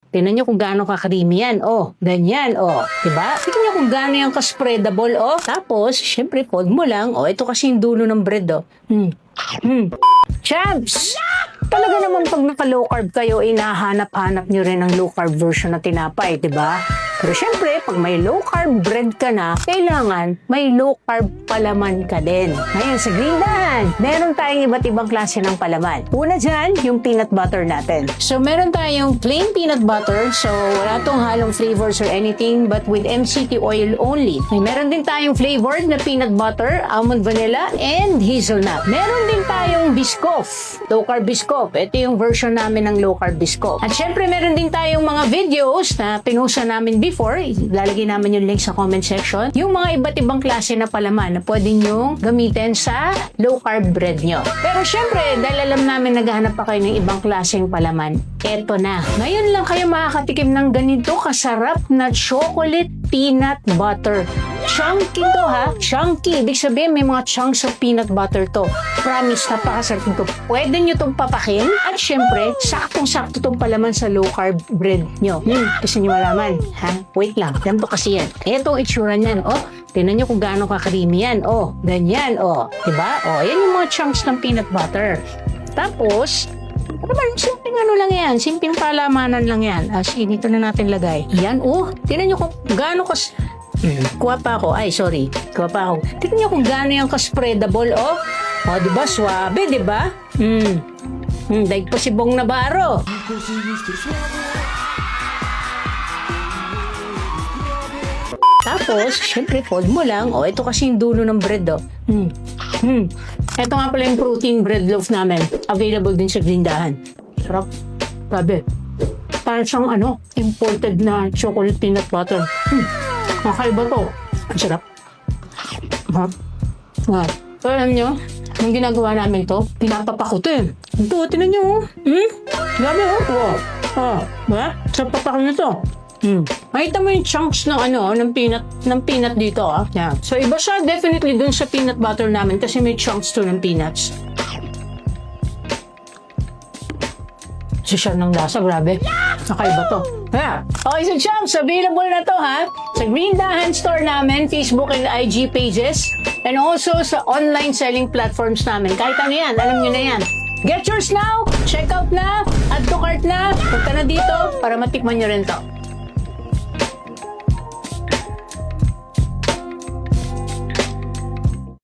tingnan nyo kung gaano ka-creamy yan. Oh, ganyan. Oh, diba? Tingnan nyo kung gaano yung ka-spreadable. Oh, tapos, syempre, fold mo lang. Oh, ito kasi yung dulo ng bread. Oh. Champs! Talaga naman pag naka-low carb kayo, inahanap-hanap nyo rin ang low carb version na tinapay, diba? Pero syempre, pag may low carb bread ka na, kailangan may low carb palaman ka din. Ngayon, sa Grindahan, meron tayong iba't ibang klase ng palaman. Una dyan, yung peanut butter natin. So, meron tayong plain peanut butter. So, wala tong halong flavors or anything, but with MCT oil only. Meron din tayong flavored na peanut butter, almond vanilla, and hazelnut. Meron din tayong Biscoff, low carb Biscoff. Ito yung version namin ng low carb Biscoff. At syempre, meron din tayong mga videos na pinusa namin before. Lalagay namin yung link sa comment section. Yung mga iba't ibang klase na palaman na pwede nyong gamitin sa low carb bread nyo. Pero syempre, dahil alam namin naghahanap pa kayo ng ibang klaseng palaman, eto na. Ngayon lang kayo makakatikim ng ganito kasarap na chocolate peanut butter. Chunky to ha? Chunky. Ibig sabihin, may mga chunks of peanut butter to. Promise, napakasarap nito. Pwede nyo itong papakin. At syempre, saktong-sakto itong palaman sa low carb bread nyo. Gusto nyo malaman? Ha? Wait lang. Ganito kasi yan. Ito ang itsura niyan. Oh, tingnan nyo kung gaano ka-creamy yan. Oh, ganyan. Oh, diba? Oh, yan yung mga chunks ng peanut butter. Tapos, ano ba, simpleng ano lang yan. Simpleng palamanan lang yan. Sige, dito na natin lagay. Yan, oh. Tingnan nyo kung gaano kuha pa ako. Ay, sorry. Kuha pa ako. Tingnan nyo kung gaano yung ka-spreadable, oh. Oh, diba? Suabe, diba? Daig pa si Bong Navarro. Tapos, syempre, fold mo lang. Oh, ito kasi yung dulo ng bread, oh. Ito nga pala yung protein bread loaf namin. Available din sa Grindahan. Sarap. Grabe. Parang siyang, imported na chocolate peanut butter. Kakaiba to. Ang sarap. Pero alam nyo, yung ginagawa namin to, pinapapakutin. Ito, tinan nyo. Grabe, oh. Sarap papakin nito. Makita mo yung chunks ng ng peanut dito, ah. Yeah. So iba siya definitely dun sa peanut butter namin kasi may chunks to ng peanuts. Siya ng lasa, grabe. Nakaiba to. Yeah. Okay, so chunks, available na to, ha? Sa Grindahan store namin, Facebook and IG pages, and also sa online selling platforms namin. Kahit ano yan, alam nyo na yan. Get yours now, check out na, add to cart na, punta na dito para matikman nyo rin to.